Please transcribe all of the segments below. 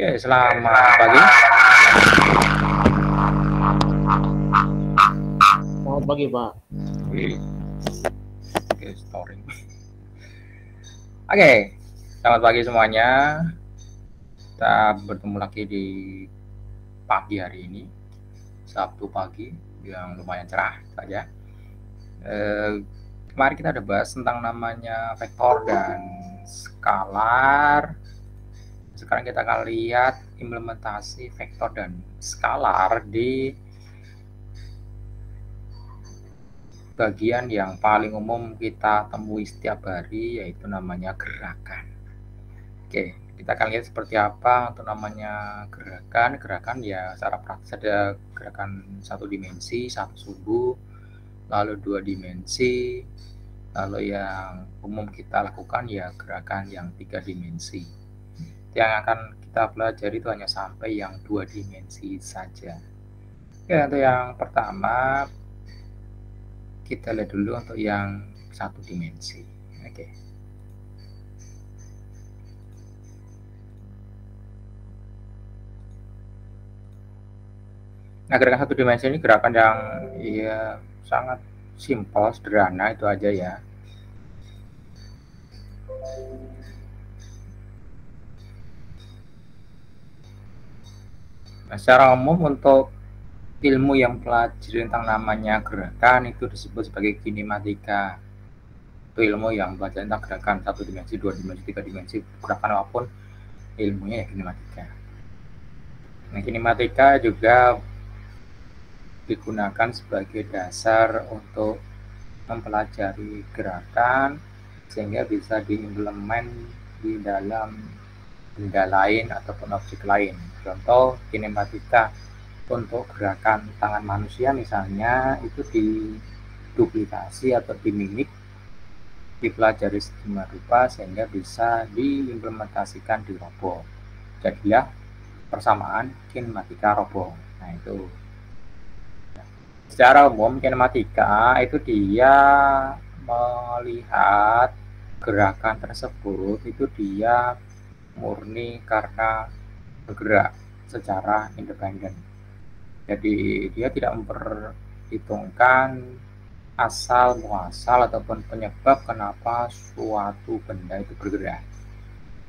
Oke, selamat pagi. Selamat pagi, Pak. Oke, story. Oke, selamat pagi semuanya. Kita bertemu lagi di pagi hari ini, Sabtu pagi yang lumayan cerah saja. Kemarin kita udah bahas tentang namanya vektor dan skalar. Sekarang kita akan lihat implementasi vektor dan skalar di bagian yang paling umum kita temui setiap hari, yaitu namanya gerakan. Oke, kita akan lihat seperti apa untuk namanya gerakan. Gerakan ya secara praktis ada gerakan satu dimensi, satu sumbu, lalu dua dimensi, lalu yang umum kita lakukan ya gerakan yang tiga dimensi. Yang akan kita pelajari itu hanya sampai yang dua dimensi saja. Oke, untuk yang pertama kita lihat dulu untuk yang satu dimensi. Oke. Nah, gerakan satu dimensi ini gerakan yang ya sangat simpel, sederhana, itu aja ya. Nah, secara umum untuk ilmu yang pelajari tentang namanya gerakan itu disebut sebagai kinematika. Itu ilmu yang belajar tentang gerakan satu dimensi, dua dimensi, tiga dimensi, gerakan apapun ilmunya ya kinematika. Nah, kinematika juga digunakan sebagai dasar untuk mempelajari gerakan sehingga bisa diimplement di dalam benda lain ataupun objek lain. Contoh kinematika untuk gerakan tangan manusia misalnya itu diduplikasi atau dimimik, dipelajari sedemikian rupa sehingga bisa diimplementasikan di robot. Jadilah persamaan kinematika robot. Nah, itu secara umum kinematika itu dia melihat gerakan tersebut itu dia murni karena bergerak secara independen. Jadi dia tidak memperhitungkan asal muasal ataupun penyebab kenapa suatu benda itu bergerak.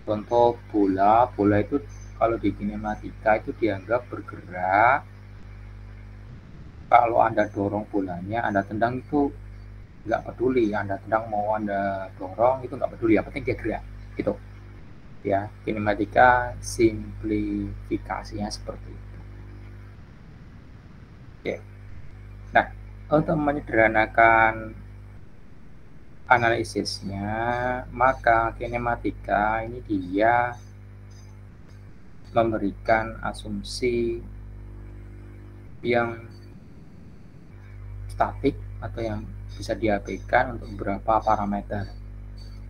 Contoh bola itu kalau di kinematika itu dianggap bergerak. Kalau Anda dorong bolanya, Anda tendang itu nggak peduli, Anda tendang mau Anda dorong itu nggak peduli, yang penting dia gerak, gitu. Ya, kinematika simplifikasinya seperti itu. Oke. Nah, untuk menyederhanakan analisisnya, maka kinematika ini dia memberikan asumsi yang statik atau yang bisa diabaikan untuk beberapa parameter,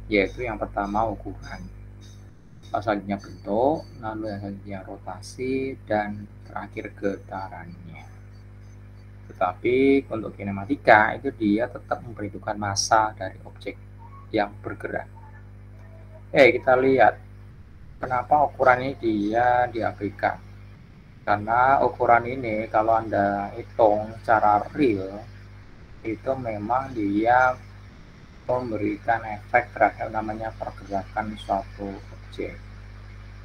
yaitu yang pertama ukuran, selanjutnya bentuk, lalu yang selanjutnya rotasi, dan terakhir getarannya. Tetapi untuk kinematika itu dia tetap memperhitungkan massa dari objek yang bergerak. Kita lihat kenapa ukuran ini dia diabaikan. Karena ukuran ini kalau Anda hitung secara real itu memang dia memberikan efek terhadap namanya pergerakan suatu objek.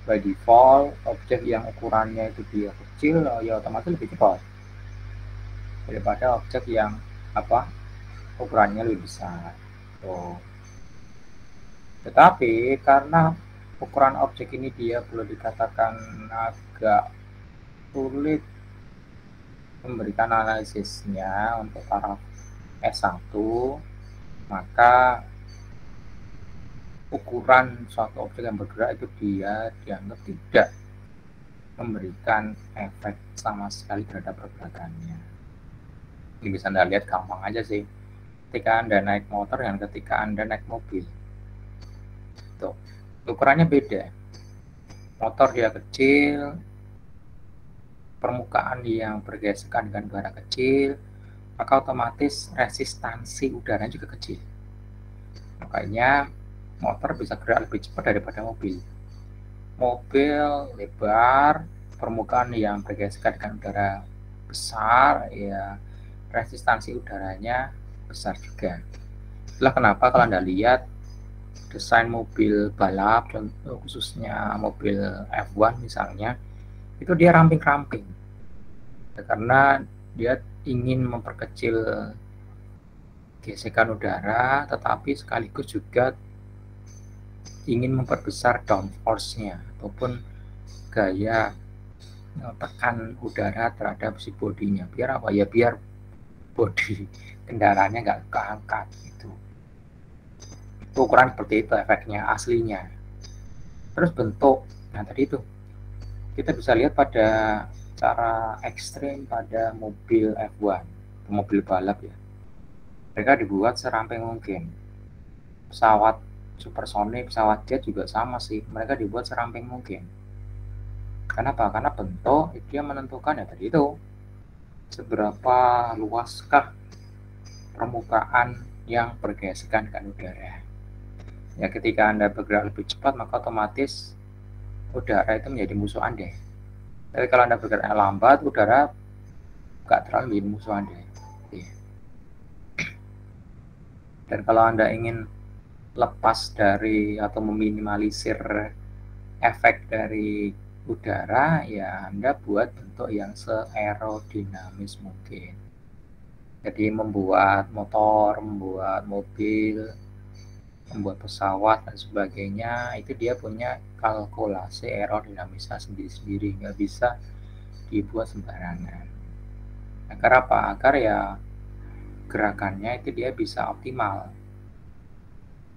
By default objek yang ukurannya itu dia kecil ya otomatis lebih cepat daripada objek yang ukurannya lebih besar. Tetapi karena ukuran objek ini dia boleh dikatakan agak sulit memberikan analisisnya untuk taraf S1, maka ukuran suatu objek yang bergerak itu dia dianggap tidak memberikan efek sama sekali terhadap pergerakannya. Ini bisa Anda lihat gampang aja sih. Ketika Anda naik motor dan ketika Anda naik mobil, tuh, ukurannya beda. Motor dia kecil, permukaan yang bergesekan dengan udara kecil, maka otomatis resistansi udara juga kecil. Makanya motor bisa gerak lebih cepat daripada mobil. mobil lebar, permukaan yang bergesekan dengan udara besar, ya resistansi udaranya besar juga. Itulah kenapa kalau Anda lihat desain mobil balap, khususnya mobil F1 misalnya, itu dia ramping-ramping. Karena dia ingin memperkecil gesekan udara, tetapi sekaligus juga ingin memperbesar downforce-nya ataupun gaya tekan udara terhadap si bodinya. Biar apa ya? Biar bodi kendaraannya nggak keangkat gitu. Itu ukuran seperti itu efeknya aslinya. Terus bentuk, nah tadi itu kita bisa lihat pada cara ekstrim pada mobil F1, mobil balap ya. Mereka dibuat seramping mungkin. Pesawat supersonik, pesawat jet juga sama sih. Mereka dibuat seramping mungkin. Kenapa? Karena bentuk itu yang menentukan ya tadi itu. Seberapa luaskah permukaan yang bergesekan dengan udara. Ya ketika Anda bergerak lebih cepat maka otomatis udara itu menjadi musuh Anda. Tapi kalau Anda bergerak lambat, udara nggak terlalu menjadi musuh Anda. Dan kalau Anda ingin lepas dari atau meminimalisir efek dari udara, ya Anda buat bentuk yang se-aerodinamis mungkin. Jadi membuat motor, membuat mobil, membuat pesawat dan sebagainya, itu dia punya kalkulasi aerodinamisnya sendiri-sendiri, nggak bisa dibuat sembarangan. Agar apa? Agar ya gerakannya itu dia bisa optimal,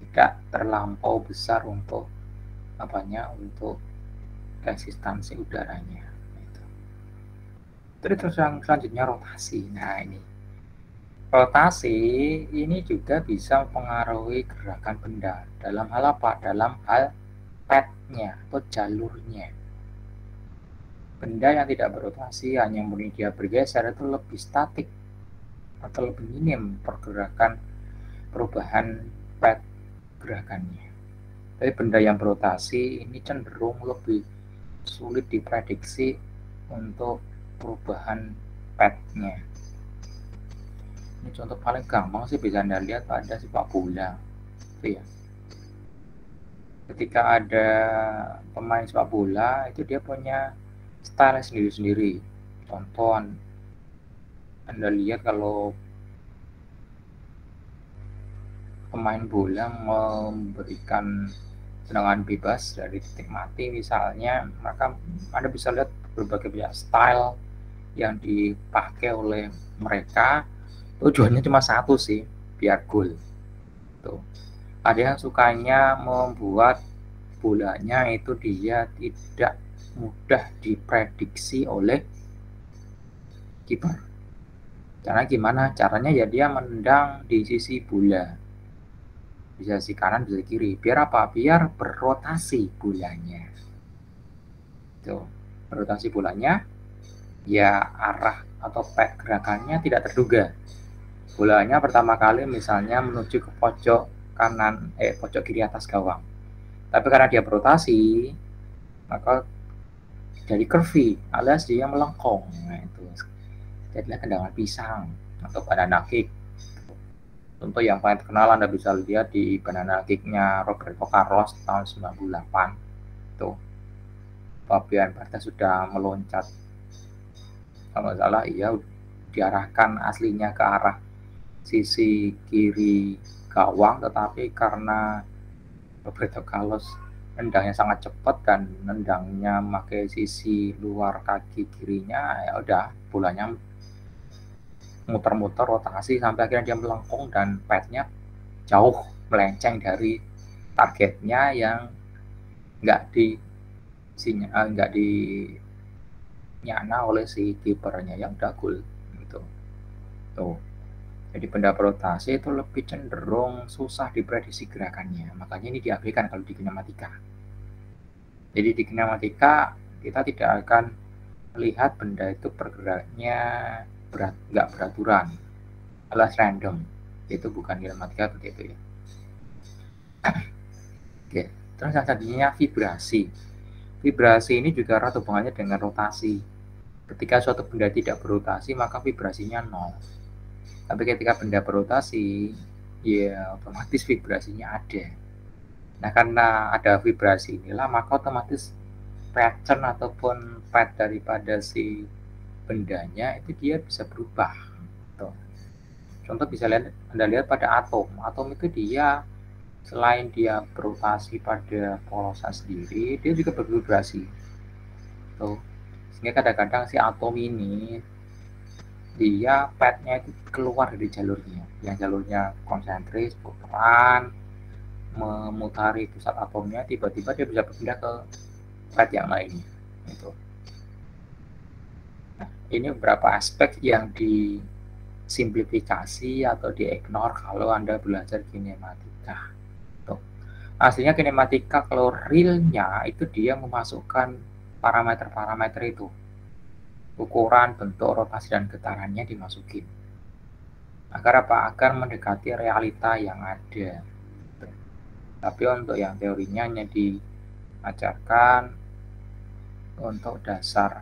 tidak terlampau besar untuk untuk resistansi udaranya. Terus yang selanjutnya rotasi. Nah ini rotasi ini juga bisa mempengaruhi gerakan benda. Dalam hal apa? Dalam hal path-nya atau jalurnya. Benda yang tidak berotasi hanya murni dia bergeser itu lebih statik atau lebih minim pergerakan perubahan path gerakannya. Tapi benda yang berotasi ini cenderung lebih sulit diprediksi untuk perubahan path-nya. Ini contoh paling gampang sih bisa Anda lihat pada sepak bola. Itu ya. Ketika ada pemain sepak bola itu dia punya style sendiri-sendiri. Contoh Anda lihat kalau pemain bola memberikan tendangan bebas dari titik mati misalnya, maka Anda bisa lihat berbagai style yang dipakai oleh mereka. Tujuannya cuma satu sih, biar gol. Tuh. Ada yang sukanya membuat bolanya itu dia tidak mudah diprediksi oleh kiper. Caranya gimana? Caranya ya dia menendang di sisi bola. Bisa sisi kanan, bisa kiri. Biar apa? Biar berotasi bolanya. Tuh, berotasi bolanya, ya arah atau gerakannya tidak terduga. Bolanya pertama kali misalnya menuju ke pojok kanan, pojok kiri atas gawang. Tapi karena dia berotasi, maka jadi curvy alias dia melengkung. Nah itu jadilah tendangan pisang atau banana kick. Contoh yang paling terkenal Anda bisa lihat di banana kick-nya Roberto Carlos tahun 98. Tuh, Fabian Barthez sudah meloncat, kalau nggak salah iya diarahkan aslinya ke arah sisi kiri gawang, tetapi karena Roberto Carlos nendangnya sangat cepat dan nendangnya pakai sisi luar kaki kirinya, ya udah bolanya muter-muter rotasi sampai akhirnya dia melengkung dan padnya jauh melenceng dari targetnya yang nggak dinyana oleh si kipernya yang udah gol gitu. Tuh. Jadi benda berotasi itu lebih cenderung susah diprediksi gerakannya. Makanya ini diabaikan kalau di kinematika. Jadi di kinematika kita tidak akan melihat benda itu bergeraknya nggak beraturan, alias random. Itu bukan kinematika begitu ya. Oke, terus yang selanjutnya vibrasi. Vibrasi ini juga erat hubungannya dengan rotasi. Ketika suatu benda tidak berotasi, maka vibrasinya nol. Tapi ketika benda berotasi, ya otomatis vibrasinya ada. Nah, karena ada vibrasi inilah, maka otomatis pattern ataupun path daripada si bendanya itu dia bisa berubah. Tuh. Contoh bisa Anda lihat pada atom. Atom itu dia selain dia berotasi pada polosnya sendiri, dia juga bervibrasi. Tuh. Sehingga kadang-kadang si atom ini dia path-nya itu keluar dari jalurnya. Yang jalurnya konsentris, putaran, memutari pusat atomnya, tiba-tiba dia bisa berpindah ke path yang lainnya. Itu. Nah, ini beberapa aspek yang disimplifikasi atau di-ignore kalau Anda belajar kinematika. Tuh. Aslinya kinematika kalau realnya itu dia memasukkan parameter-parameter itu. Ukuran, bentuk, rotasi, dan getarannya dimasukin. Agar apa? Agar mendekati realita yang ada. Tapi untuk yang teorinya hanya diajarkan untuk dasar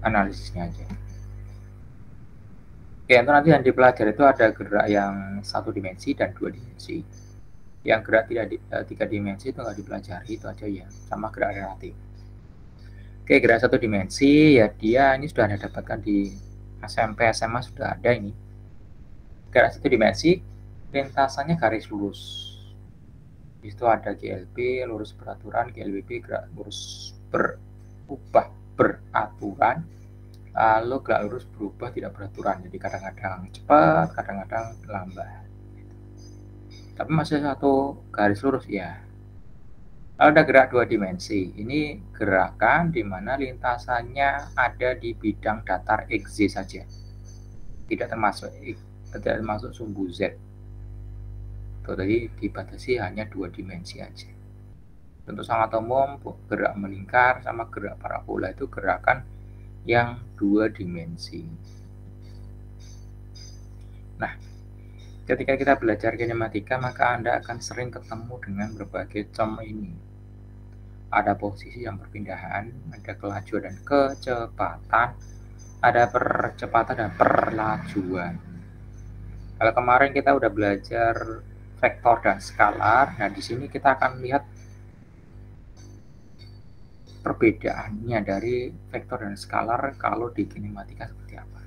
analisisnya aja. Oke, itu nanti yang dipelajari itu ada gerak yang 1 dimensi dan 2 dimensi. Yang gerak 3 dimensi itu nggak dipelajari, itu aja ya, sama gerak relatif. Oke, gerak 1 dimensi ya dia ini sudah Anda dapatkan di SMP, SMA sudah ada ini. Gerak 1 dimensi, lintasannya garis lurus. Di situ ada GLB, lurus beraturan, GLBB, gerak lurus berubah beraturan, lalu gerak lurus berubah tidak beraturan. Jadi kadang-kadang cepat, kadang-kadang lambat. Tapi masih satu garis lurus ya. Lalu ada gerak 2 dimensi. Ini gerakan di mana lintasannya ada di bidang datar XZ saja. Tidak termasuk sumbu Z. Jadi dibatasi hanya 2 dimensi aja. Tentu sangat umum, gerak melingkar sama gerak parabola itu gerakan yang 2 dimensi. Nah, ketika kita belajar kinematika, maka Anda akan sering ketemu dengan berbagai term ini. Ada posisi yang perpindahan, ada kelajuan dan kecepatan, ada percepatan dan perlajuan. Kalau kemarin kita udah belajar vektor dan skalar, nah di sini kita akan lihat perbedaannya dari vektor dan skalar kalau di kinematika seperti apa.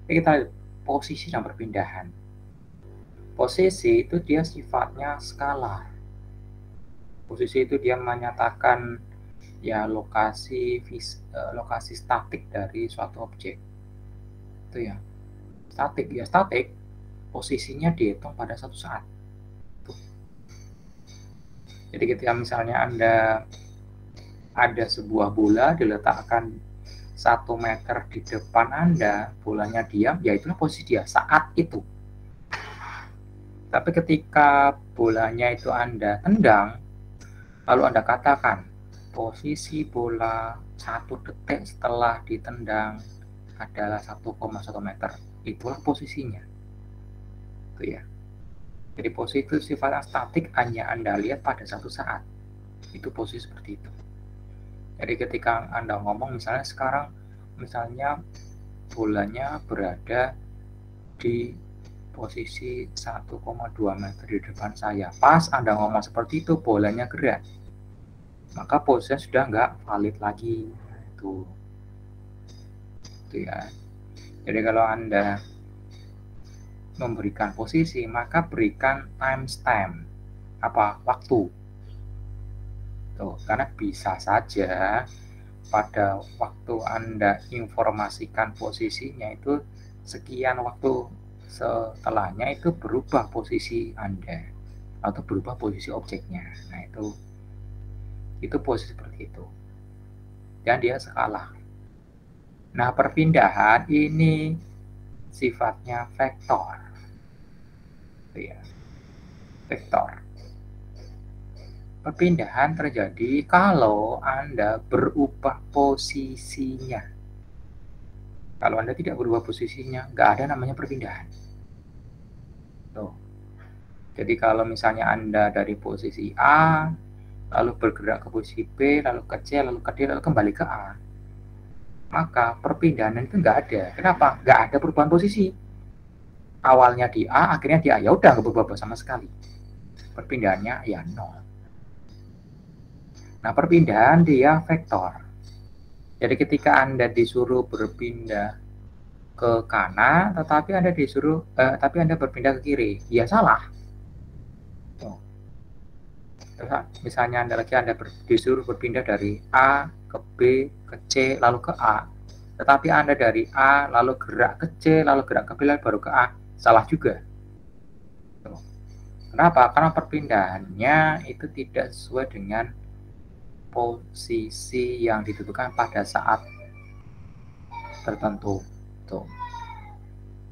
Jadi kita lihat posisi dan perpindahan. Posisi itu dia sifatnya skalar. Posisi itu dia menyatakan ya lokasi statik dari suatu objek. Itu ya. Statik posisinya dihitung pada satu saat. Tuh. Jadi ketika misalnya Anda ada sebuah bola diletakkan 1 meter di depan Anda, bolanya diam, ya itulah posisi dia saat itu. Tapi ketika bolanya itu Anda tendang, lalu Anda katakan posisi bola 1 detik setelah ditendang adalah 1,1 meter, itulah posisinya. Itu ya. Jadi posisi itu sifatnya statik, hanya Anda lihat pada satu saat. Itu posisi seperti itu. Jadi ketika Anda ngomong misalnya sekarang, misalnya bolanya berada di posisi 1,2 meter di depan saya. Pas Anda ngomong seperti itu, bolanya gerak. Maka posisinya sudah nggak valid lagi. Itu ya. Jadi kalau Anda memberikan posisi, maka berikan timestamp. Apa? Waktu. Tuh, karena bisa saja pada waktu Anda informasikan posisinya itu sekian waktu setelahnya itu berubah posisi Anda atau berubah posisi objeknya. Nah, itu posisi seperti itu. Dan dia skala. Nah, perpindahan ini sifatnya vektor. Ya. Vektor. Perpindahan terjadi kalau Anda berubah posisinya. Kalau Anda tidak berubah posisinya, nggak ada namanya perpindahan. Tuh. Jadi kalau misalnya Anda dari posisi A lalu bergerak ke posisi B, lalu ke C, lalu ke D, lalu kembali ke A, maka perpindahan itu nggak ada. Kenapa? Nggak ada perubahan posisi. Awalnya di A, akhirnya di A, ya udah nggak berubah sama sekali. Perpindahannya ya nol. Nah, perpindahan dia vektor. Jadi ketika Anda disuruh berpindah ke kanan, tetapi Anda berpindah ke kiri, ya salah. Misalnya Anda disuruh berpindah dari A ke B ke C lalu ke A, tetapi Anda dari A lalu gerak ke C lalu gerak ke B lalu baru ke A, salah juga. Kenapa? Karena perpindahannya itu tidak sesuai dengan posisi yang ditentukan pada saat tertentu. Tuh.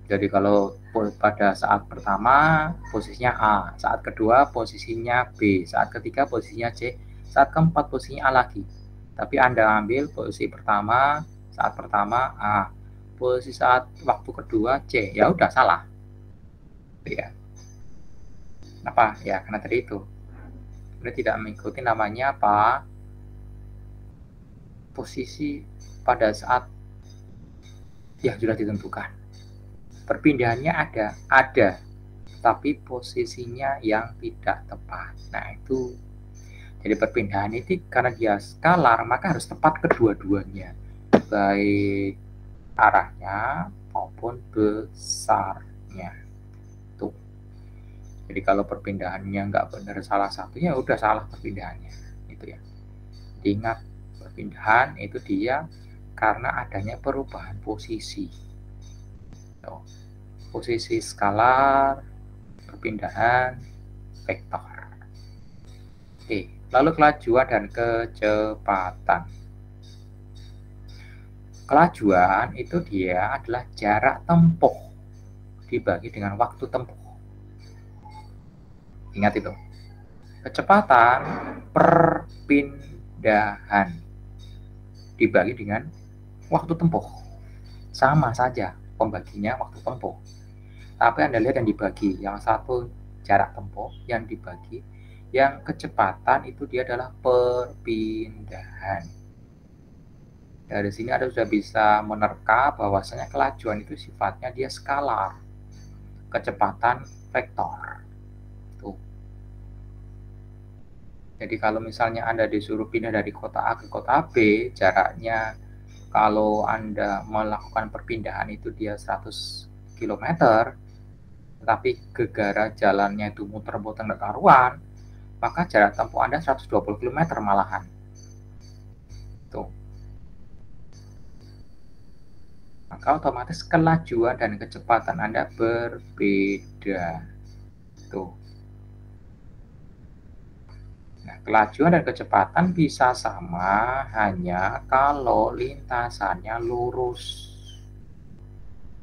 Jadi kalau pada saat pertama posisinya A, saat kedua posisinya B, saat ketiga posisinya C, saat keempat posisinya A lagi. Tapi Anda ambil posisi pertama, saat pertama A, posisi saat waktu kedua C, ya udah salah. Ya. Kenapa? Ya karena tadi itu. Anda tidak mengikuti namanya apa? Posisi pada saat yang sudah ditentukan. Perpindahannya ada, tapi posisinya yang tidak tepat. Nah itu, jadi perpindahan itu karena dia skalar, maka harus tepat kedua-duanya, baik arahnya maupun besarnya. Tuh. Jadi kalau perpindahannya nggak benar salah satunya, udah salah perpindahannya. Itu ya. Ingat, perpindahan itu dia karena adanya perubahan posisi. Posisi skalar, perpindahan, vektor. Oke, lalu kelajuan dan kecepatan. Kelajuan itu dia adalah jarak tempuh dibagi dengan waktu tempuh. Ingat itu. Kecepatan perpindahan dibagi dengan waktu tempuh. Sama saja pembaginya waktu tempuh. Tapi Anda lihat yang dibagi, yang satu jarak tempuh, yang dibagi, yang kecepatan itu dia adalah perpindahan. Dari sini Anda sudah bisa menerka bahwasanya kelajuan itu sifatnya dia skalar, kecepatan vektor. Tuh. Jadi kalau misalnya Anda disuruh pindah dari kota A ke kota B, jaraknya kalau Anda melakukan perpindahan itu dia 100 km, tetapi gegara jalannya itu muter-muter nggak karuan, maka jarak tempuh Anda 120 km malahan. Tuh. Maka otomatis kelajuan dan kecepatan Anda berbeda. Tuh. Nah, kelajuan dan kecepatan bisa sama hanya kalau lintasannya lurus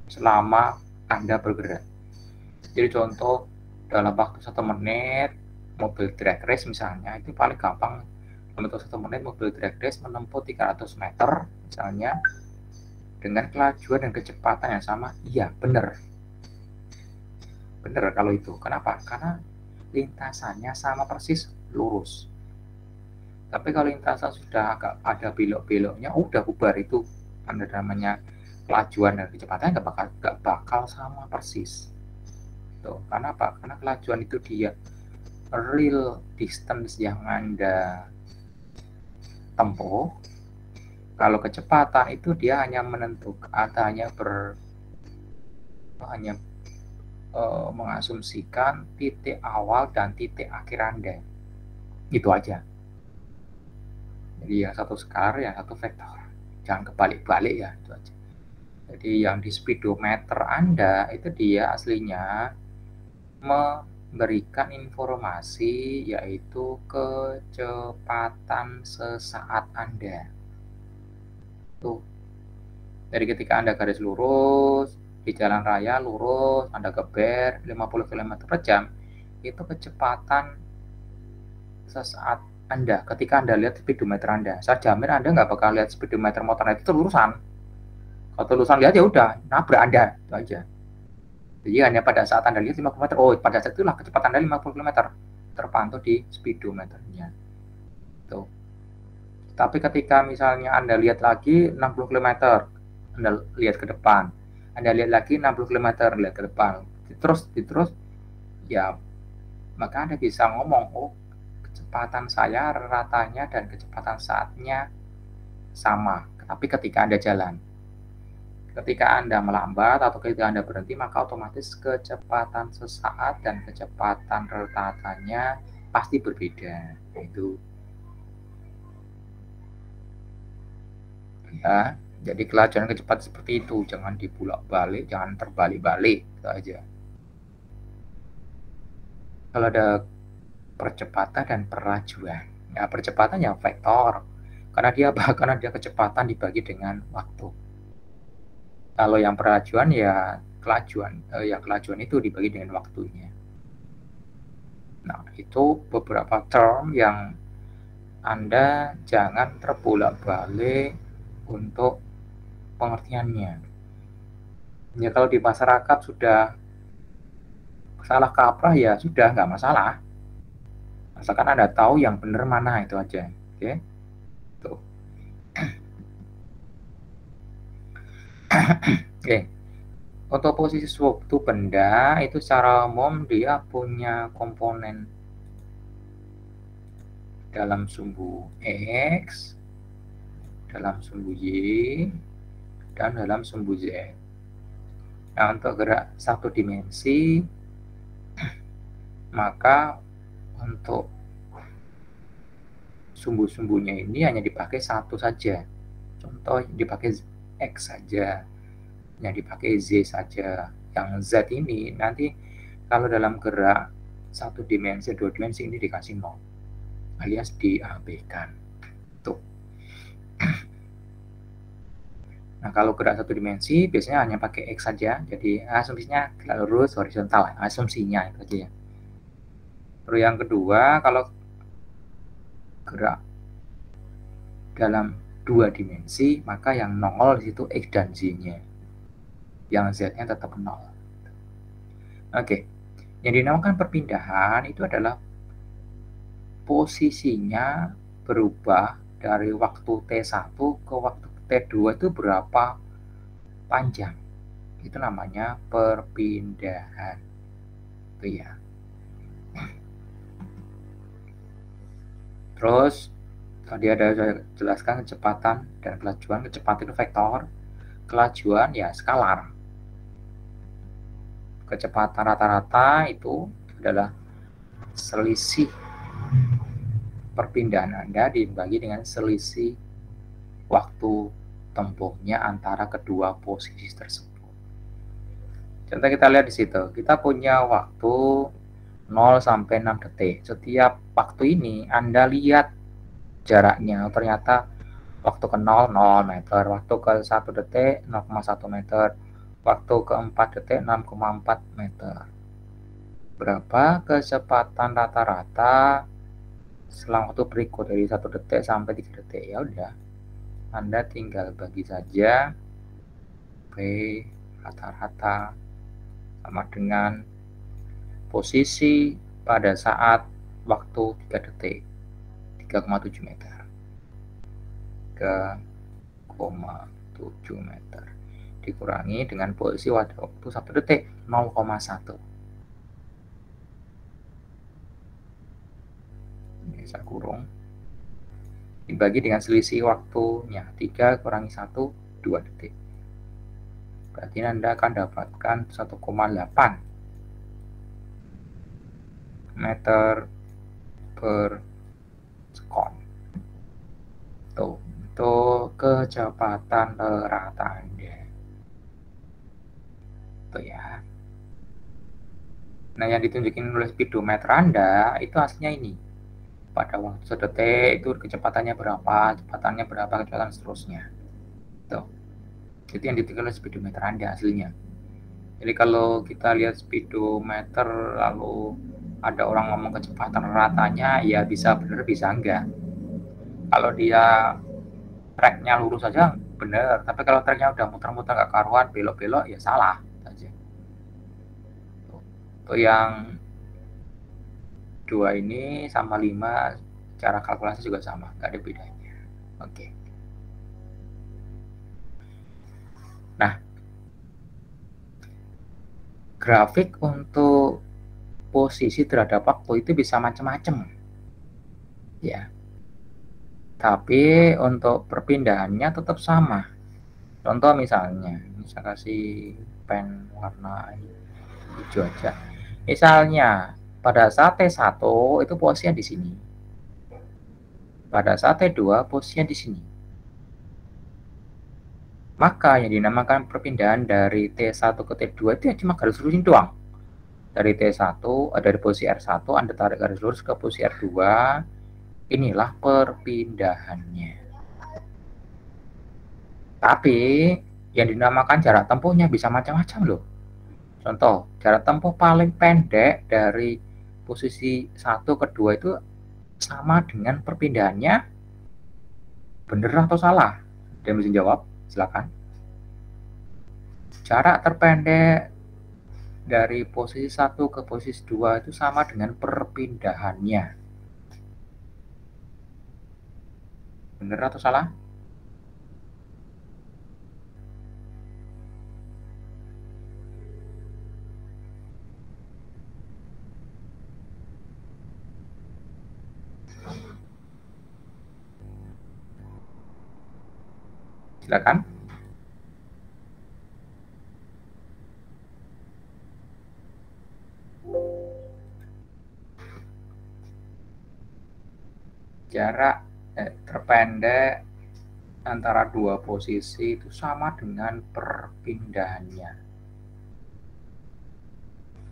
selama Anda bergerak. Jadi contoh, dalam waktu 1 menit mobil drag race misalnya, itu paling gampang. Dalam waktu 1 menit mobil drag race menempuh 300 meter misalnya dengan kelajuan dan kecepatan yang sama. Iya, benar kalau itu. Kenapa? Karena lintasannya sama persis lurus. Tapi kalau lintasan sudah agak ada belok-beloknya, udah bubar itu. Ada namanya kelajuan dan kecepatannya nggak bakal sama persis. Tuh, karena apa? Karena kelajuan itu dia real distance yang Anda tempuh. Kalau kecepatan itu dia hanya menentukan, hanya mengasumsikan titik awal dan titik akhir Anda. Itu aja. Jadi yang satu skalar, yang satu vektor. Jangan kebalik-balik ya, itu aja. Jadi yang di speedometer Anda itu dia aslinya memberikan informasi yaitu kecepatan sesaat Anda. Tuh. Jadi ketika Anda garis lurus di jalan raya lurus, Anda geber 50 km per jam, itu kecepatan sesaat Anda ketika Anda lihat speedometer Anda. Saya jamin Anda nggak bakal lihat speedometer motor itu telurusan. Kalau telurusan lihat ya udah nabrak Anda, itu aja. Jadi hanya pada saat Anda lihat 50 km, oh pada saat itulah kecepatan Anda 50 km terpantau di speedometernya. Tuh. Tapi ketika misalnya Anda lihat lagi 60 km, Anda lihat ke depan, Anda lihat lagi 60 km, lihat ke depan, terus, ya maka Anda bisa ngomong, oh kecepatan saya ratanya dan kecepatan saatnya sama. Tapi ketika Anda jalan, ketika Anda melambat atau ketika Anda berhenti, maka otomatis kecepatan sesaat dan kecepatan ratanya pasti berbeda. Itu ya. Jadi kelajuan kecepatan seperti itu, jangan dibulak-balik, jangan terbalik-balik, itu aja. Kalau ada percepatan dan perajuan, ya percepatan ya vektor, karena dia kecepatan dibagi dengan waktu. Kalau yang perajuan ya kelajuan itu dibagi dengan waktunya. Nah, itu beberapa term yang Anda jangan terbolak-balik untuk pengertiannya. Ya kalau di masyarakat sudah salah kaprah ya sudah nggak masalah. Asalkan Anda tahu yang benar mana itu aja. Oke. Tuh. Oke. Untuk posisi suatu benda itu secara umum dia punya komponen dalam sumbu X, dalam sumbu Y, dan dalam sumbu Z. Nah, untuk gerak satu dimensi, maka untuk sumbu-sumbunya ini hanya dipakai satu saja. Contoh dipakai X saja, yang dipakai Z saja. Yang Z ini nanti kalau dalam gerak satu dimensi, dua dimensi ini dikasih 0, alias diabaikan. Tuh. Nah, kalau gerak satu dimensi biasanya hanya pakai X saja, jadi asumsinya lurus horizontal, asumsinya itu aja ya. Terus yang kedua, kalau gerak dalam dua dimensi, maka yang nongol di situ X dan Z-nya. Yang Z-nya tetap 0. Oke. Yang dinamakan perpindahan itu adalah posisinya berubah dari waktu T1 ke waktu T2 itu berapa panjang. Itu namanya perpindahan. Itu ya. Terus tadi ada saya jelaskan kecepatan dan kelajuan. Kecepatan itu vektor, kelajuan ya skalar. Kecepatan rata-rata itu adalah selisih perpindahan Anda dibagi dengan selisih waktu tempuhnya antara kedua posisi tersebut. Contoh kita lihat di situ, kita punya waktu 0 sampai 6 detik. Setiap waktu ini Anda lihat jaraknya, ternyata waktu ke 0, 0 meter, waktu ke 1 detik 0,1 meter, waktu ke 4 detik 6,4 meter. Berapa kecepatan rata-rata selang waktu berikut dari 1 detik sampai 3 detik? Ya udah, Anda tinggal bagi saja P rata-rata sama dengan posisi pada saat waktu 3 detik, 3,7 meter. 3,7 meter dikurangi dengan posisi waktu 1 detik 0,1. Ini saya kurung. Dibagi dengan selisih waktunya 3 kurangi 1, 2 detik. Berarti Anda akan dapatkan 1,8 meter per sekon. Tuh, untuk kecepatan rata Anda. Tuh ya. Nah, yang ditunjukin oleh speedometer Anda itu hasilnya ini. Pada waktu sedetik itu kecepatannya berapa, kecepatan seterusnya. Tuh. Itu yang ditunjukkan oleh speedometer Anda hasilnya. Jadi kalau kita lihat speedometer lalu ada orang ngomong kecepatan ratanya, ya bisa benar bisa enggak. Kalau dia tracknya lurus saja benar, tapi kalau tracknya udah muter-muter gak karuan, belok-belok ya salah aja. Tuh yang 2 ini sama 5 cara kalkulasi juga sama, nggak ada bedanya. Oke. Nah, grafik untuk posisi terhadap waktu itu bisa macam-macam, ya. Tapi untuk perpindahannya tetap sama. Contoh misalnya, saya kasih pen warna hijau aja. Misalnya pada saat T1 itu posisinya di sini. Pada saat T2 posisinya di sini. Maka yang dinamakan perpindahan dari T1 ke T2 itu ya cuma garis lurus ini doang. Dari T1, dari posisi R1 Anda tarik garis lurus ke posisi R2. Inilah perpindahannya. Tapi yang dinamakan jarak tempuhnya bisa macam-macam loh. Contoh, jarak tempuh paling pendek dari posisi 1 ke 2 itu sama dengan perpindahannya. Bener atau salah? Ada yang bisa jawab? Silakan. Jarak terpendek dari posisi 1 ke posisi 2 itu sama dengan perpindahannya. Bener atau salah? Silakan. Jarak terpendek antara dua posisi itu sama dengan perpindahannya.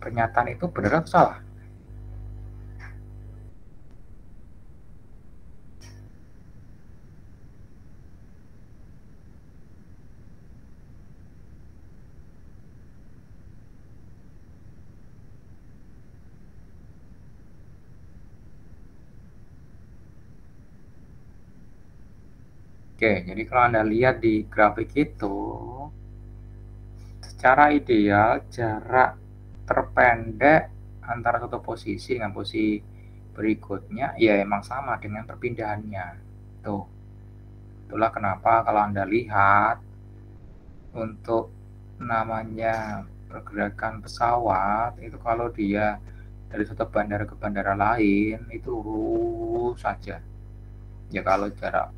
Pernyataan itu benar atau salah? Oke, jadi kalau Anda lihat di grafik itu, secara ideal jarak terpendek antara satu posisi dengan posisi berikutnya ya emang sama dengan perpindahannya. Tuh, itulah kenapa kalau Anda lihat untuk namanya pergerakan pesawat itu kalau dia dari satu bandara ke bandara lain itu lurus saja. Ya kalau jarak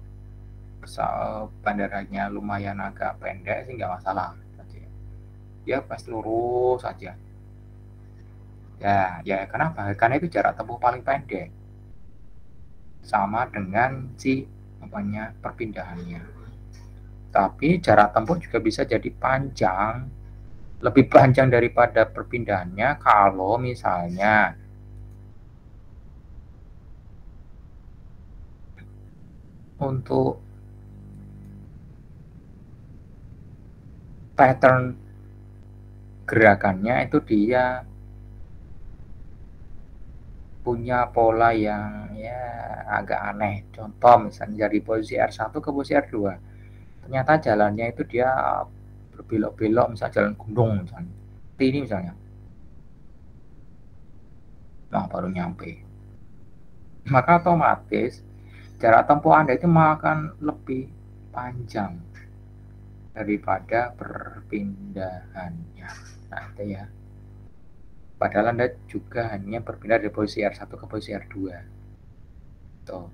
bandaranya lumayan agak pendek sih nggak masalah. Ya pasti lurus saja. Ya kenapa? Karena itu jarak tempuh paling pendek. Sama dengan si perpindahannya. Tapi jarak tempuh juga bisa jadi panjang, lebih panjang daripada perpindahannya kalau misalnya untuk pattern gerakannya itu dia punya pola yang ya agak aneh. Contoh misalnya dari posisi R1 ke posisi R2. Ternyata jalannya itu dia berbelok-belok, misalnya jalan gunung misalnya. Ini misalnya. Nah, baru nyampe. Maka otomatis jarak tempuh Anda itu akan lebih panjang daripada perpindahannya. Nah, itu ya. Padahal Anda juga hanya berpindah dari posisi R1 ke posisi R2. Tuh.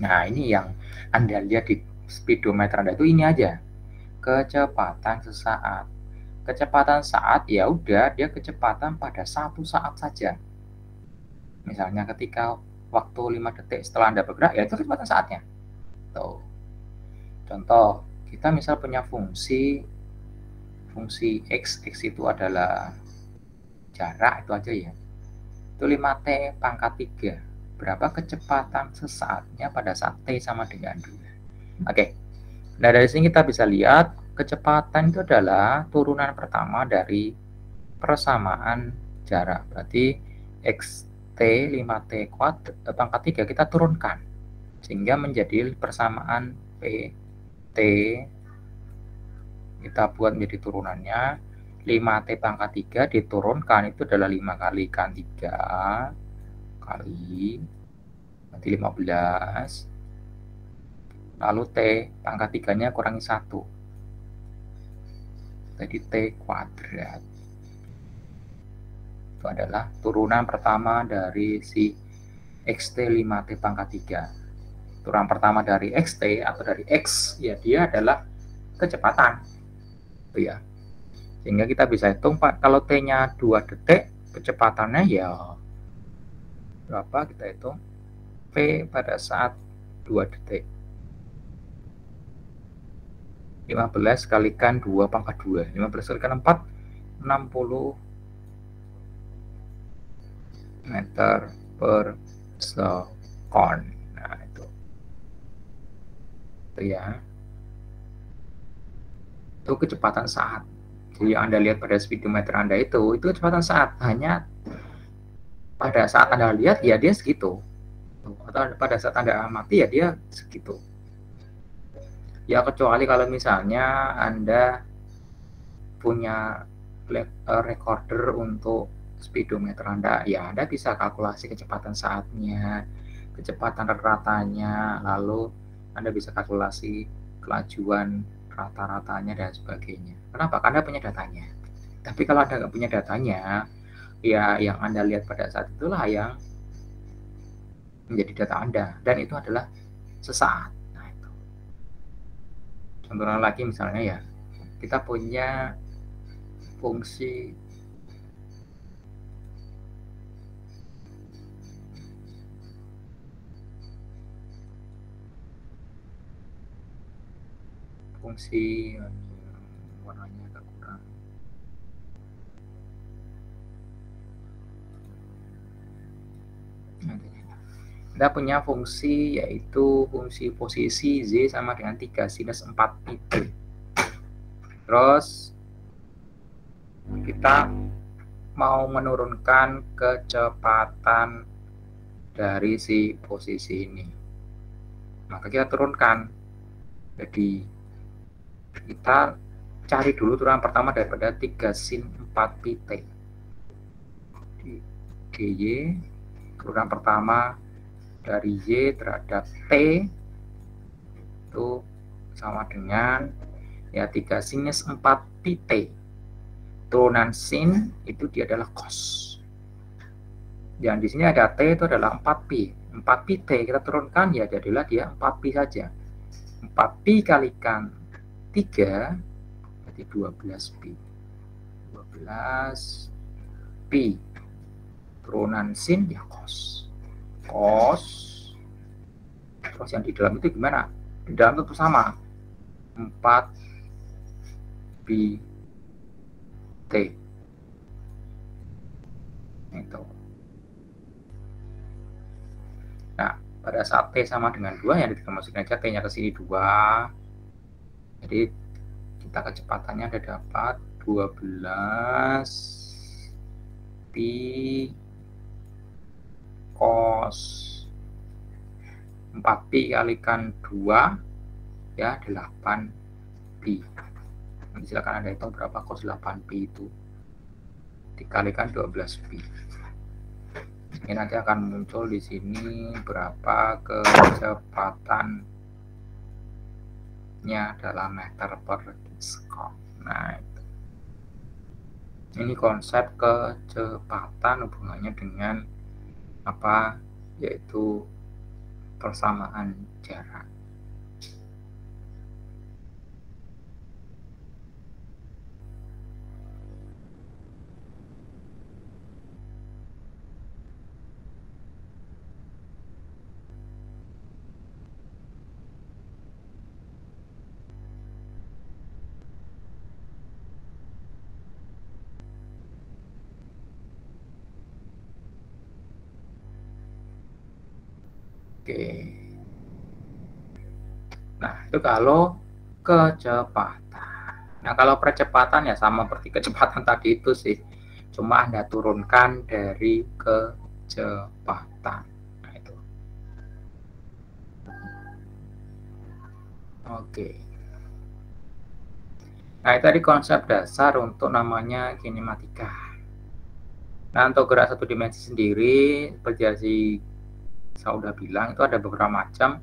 Nah, ini yang Anda lihat di speedometer Anda itu ini aja. Kecepatan sesaat. Kecepatan saat ya udah dia kecepatan pada satu saat saja. Misalnya ketika waktu 5 detik setelah Anda bergerak ya itu kecepatan saatnya. Tuh. Contoh, kita misal punya fungsi X itu adalah jarak itu aja ya. Itu 5T pangkat 3. Berapa kecepatan sesaatnya pada saat T sama dengan 2. Oke. Nah, dari sini kita bisa lihat kecepatan itu adalah turunan pertama dari persamaan jarak. Berarti XT 5T pangkat 3 kita turunkan. Sehingga menjadi persamaan PT. Kita buat menjadi turunannya. 5T pangkat 3 diturunkan itu adalah 5 kali kan 3 kali, berarti 15. Lalu T pangkat 3-nya kurangi 1. Jadi T kuadrat. Itu adalah turunan pertama dari si XT 5T pangkat 3. Turunan pertama dari XT atau dari X, ya dia adalah kecepatan. Itu ya. Sehingga kita bisa hitung, Pak, kalau T-nya 2 detik, kecepatannya ya berapa, kita hitung P pada saat 2 detik. 15 kalikan 2 pangkat 2. 15 kalikan 4, 60 meter per second. Nah, itu ya. Itu kecepatan saat. Jadi yang Anda lihat pada speedometer Anda itu kecepatan saat. Hanya pada saat Anda lihat, ya dia segitu. Atau pada saat Anda amati, ya dia segitu. Ya kecuali kalau misalnya Anda punya recorder untuk speedometer Anda, ya Anda bisa kalkulasi kecepatan saatnya, kecepatan ratanya, lalu Anda bisa kalkulasi kelajuan rata-ratanya dan sebagainya. Kenapa? Karena punya datanya. Tapi kalau Anda nggak punya datanya, ya yang Anda lihat pada saat itulah yang menjadi data Anda, dan itu adalah sesaat. Nah, itu. Contohnya lagi misalnya ya, kita punya fungsi warnanya agak kurang. Kita punya fungsi yaitu fungsi posisi Z sama dengan 3 sinus 4 pi. Terus kita mau menurunkan kecepatan dari si posisi ini, maka kita turunkan. Jadi kita cari dulu turunan pertama daripada 3 sin 4 pi T. GY, turunan pertama dari Y terhadap T itu sama dengan ya 3 sinus 4 pi T. Turunan sin itu dia adalah cos. Dan di sini ada T itu adalah 4 pi. 4 pi T kita turunkan, ya jadilah dia 4 pi saja. 4 pi kalikan 3 berarti 12 pi. 12 pi. Turunan sin ya cos. Cos. Terus yang di dalam itu gimana? Di dalam itu sama. 4 pi T. Itu. Nah, pada saat T sama dengan 2, yang dimasukin aja T-nya ke sini 2. Jadi kita kecepatannya ada dapat 12 pi cos 4 pi kalikan 2 ya 8 pi. Nanti silakan Anda hitung berapa cos 8 pi itu dikalikan 12 pi. Ini nanti akan muncul di sini berapa kecepatannya dalam meter per second. Nah, itu. Ini konsep kecepatan hubungannya dengan apa? Yaitu persamaan jarak. Oke. Nah, itu kalau kecepatan. Nah, kalau percepatan ya sama seperti kecepatan tadi itu sih. Cuma Anda turunkan dari kecepatan. Nah, itu. Oke. Nah, itu tadi konsep dasar untuk namanya kinematika. Nah, untuk gerak satu dimensi sendiri, seperti yang saya udah bilang, itu ada beberapa macam.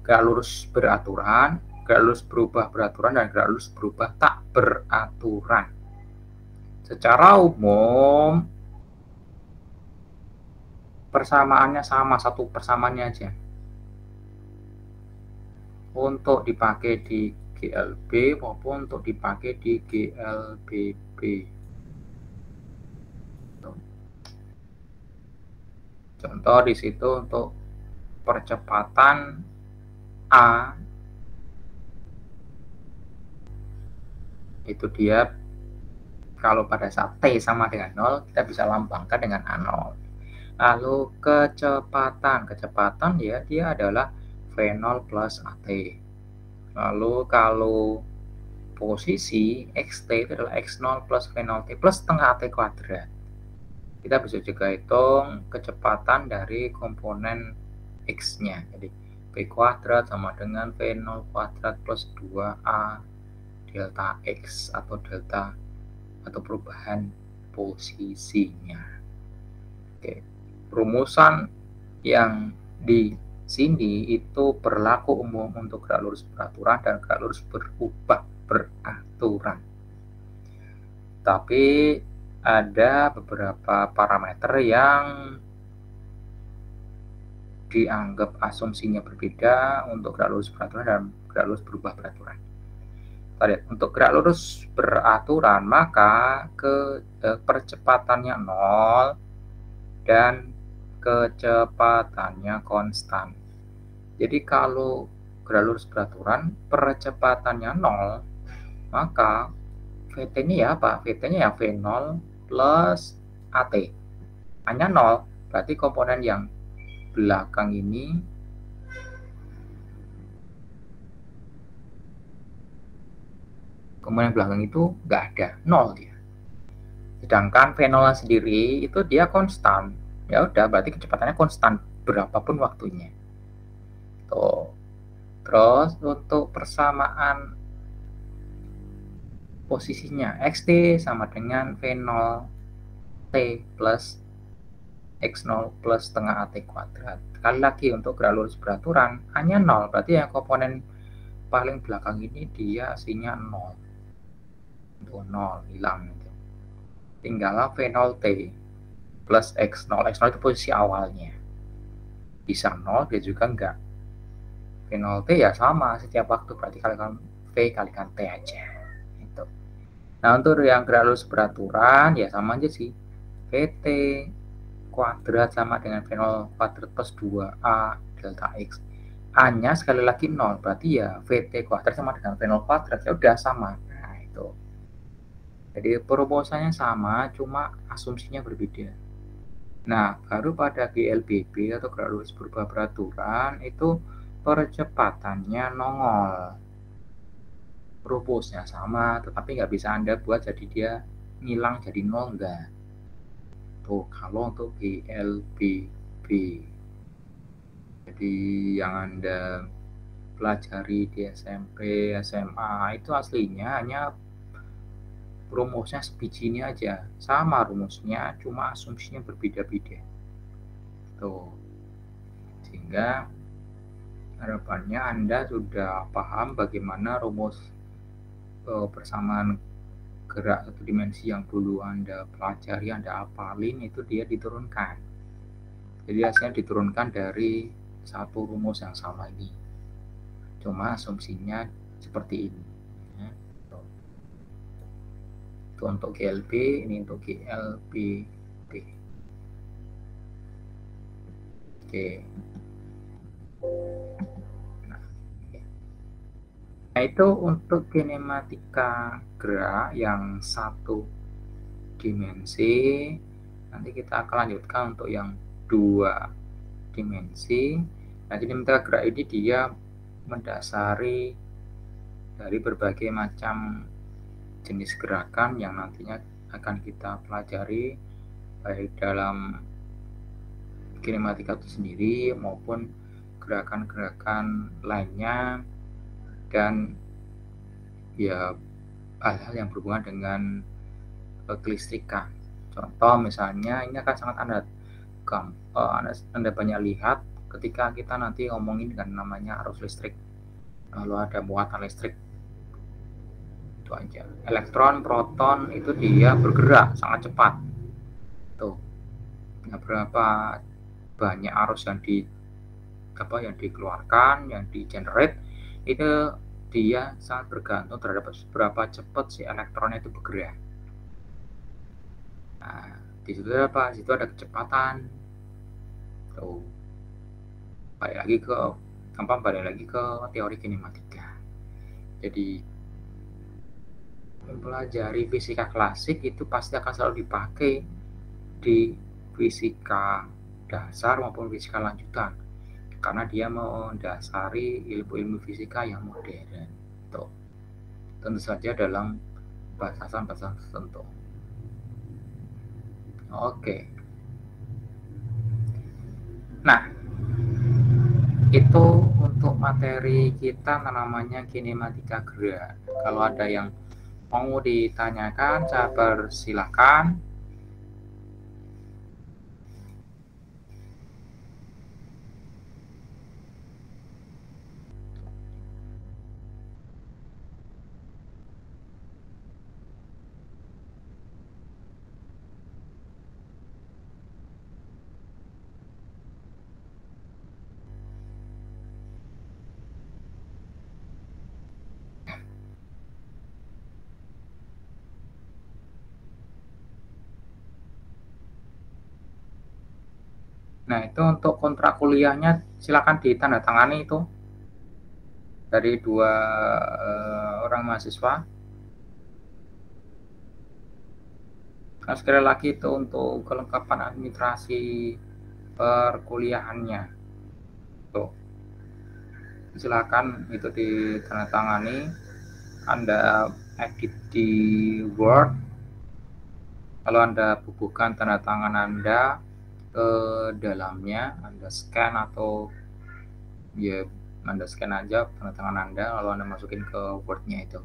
Gerak lurus beraturan, gerak lurus berubah beraturan, dan gerak lurus berubah tak beraturan. Secara umum, persamaannya sama, satu persamaannya aja. Untuk dipakai di GLB maupun untuk dipakai di GLBB. Contoh di situ untuk percepatan A itu dia kalau pada saat T sama dengan 0, kita bisa lambangkan dengan A0. Lalu kecepatan ya dia adalah V0 plus AT. Lalu kalau posisi XT itu adalah X0 plus V0T plus setengah AT kuadrat. Kita bisa juga hitung kecepatan dari komponen X-nya. Jadi V kuadrat sama dengan V0 kuadrat plus 2A delta X atau delta atau perubahan posisinya. Oke. Rumusan yang di sini itu berlaku umum untuk gerak lurus beraturan dan gerak lurus berubah beraturan. Tapi ada beberapa parameter yang dianggap asumsinya berbeda untuk gerak lurus beraturan dan gerak lurus berubah beraturan. Untuk gerak lurus beraturan, maka percepatannya 0 dan kecepatannya konstan. Jadi kalau gerak lurus beraturan percepatannya 0, maka VT-nya ya apa? VT-nya ya V0 plus AT. Hanya 0, berarti komponen yang belakang ini komponen belakang itu nggak ada, 0 dia. Sedangkan V0 sendiri itu dia konstan. Ya udah, berarti kecepatannya konstan berapapun waktunya. Tuh. Terus untuk persamaan posisinya XT sama dengan V0 T plus X0 plus setengah AT kuadrat. Sekali lagi untuk gerak lurus beraturan hanya 0, berarti yang komponen paling belakang ini dia aslinya 0. Itu 0 hilang. Tinggallah V0T plus X0. X0 itu posisi awalnya. Bisa 0, dia juga enggak. V0T ya sama setiap waktu, berarti kalikan V kalikan T aja. Itu. Nah, untuk yang gerak lurus beraturan ya sama aja sih. VT kuadrat sama dengan V0 kuadrat plus 2A delta X. A-nya sekali lagi 0, berarti ya VT kuadrat sama dengan V0 kuadrat, ya udah sama. Nah, itu. Jadi perumusannya sama, cuma asumsinya berbeda. Nah, baru pada GLBB atau gerak lurus berubah beraturan itu percepatannya nongol. Rumusnya sama, tetapi nggak bisa Anda buat jadi dia ngilang jadi 0, enggak. Tuh, kalau untuk GLBB. Jadi yang Anda pelajari di SMP, SMA itu aslinya hanya rumusnya sebiji ini aja. Sama rumusnya, cuma asumsinya berbeda-beda. Tuh. Sehingga harapannya Anda sudah paham bagaimana rumus persamaan gerak satu dimensi yang dulu Anda pelajari, Anda hafalin, itu dia diturunkan. Jadi hasilnya diturunkan dari satu rumus yang sama ini. Cuma asumsinya seperti ini. Ya. Itu untuk GLB, ini untuk GLBB. Oke. Nah, itu untuk kinematika gerak yang satu dimensi. Nanti kita akan lanjutkan untuk yang dua dimensi. Nah, kinematika gerak ini dia mendasari dari berbagai macam jenis gerakan yang nantinya akan kita pelajari baik dalam kinematika itu sendiri maupun gerakan-gerakan lainnya, dan ya hal-hal yang berhubungan dengan kelistrikan. Contoh misalnya ini akan sangat Anda banyak lihat ketika kita nanti ngomongin dengan namanya arus listrik, lalu ada muatan listrik, itu aja. Elektron, proton itu dia bergerak sangat cepat. Tuh, berapa banyak arus yang dikeluarkan, yang di-generate, itu dia sangat bergantung terhadap seberapa cepat si elektronnya itu bergerak. Nah, di situ apa? Di situ ada kecepatan. Tuh. Balik lagi ke teori kinematika. Jadi mempelajari fisika klasik itu pasti akan selalu dipakai di fisika dasar maupun fisika lanjutan, karena dia mendasari ilmu-ilmu fisika yang modern. Tuh. Tentu saja dalam batasan-batasan tertentu. Oke. Nah, itu untuk materi kita namanya kinematika gerak. Kalau ada yang mau ditanyakan, saya persilahkan. Nah, itu untuk kontrak kuliahnya silakan ditandatangani itu dari dua orang mahasiswa. Nah, sekali lagi itu untuk kelengkapan administrasi perkuliahannya. Tuh. Silakan itu ditandatangani. Anda edit di Word. Lalu Anda bubuhkan tanda tangan Anda ke dalamnya, Anda scan atau ya Anda scan aja tanda tangan Anda, lalu Anda masukin ke Word-nya itu.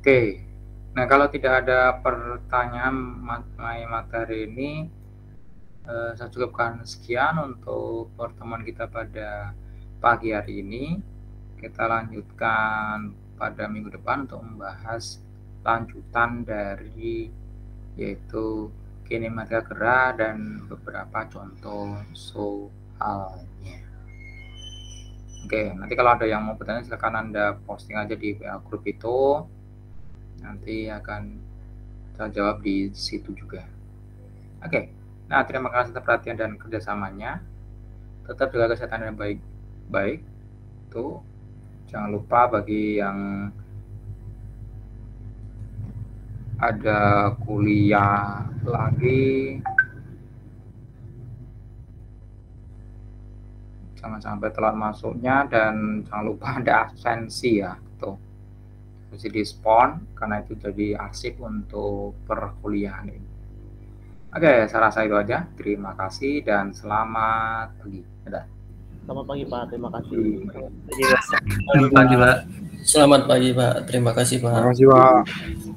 Oke, nah kalau tidak ada pertanyaan mengenai materi ini, saya cukupkan sekian untuk pertemuan kita pada pagi hari ini. Kita lanjutkan pada minggu depan untuk membahas lanjutan dari yaitu kinematika gerak dan beberapa contoh soalnya. Oke, nanti kalau ada yang mau bertanya silakan Anda posting aja di WA grup itu. Nanti akan saya jawab di situ juga. Oke, nah terima kasih atas perhatian dan kerjasamanya. Tetap jaga kesehatan yang baik-baik. Tuh, jangan lupa bagi yang ada kuliah lagi, jangan sampai telat masuknya, dan jangan lupa ada absensi ya. Tuh. Mesti di-spawn karena itu jadi arsip untuk perkuliahan ini. Oke, saya rasa itu aja. Terima kasih dan selamat pagi. Dadah. Selamat pagi Pak, terima kasih. Selamat pagi Pak. Selamat pagi Pak. Terima kasih Pak. Terima kasih Pak.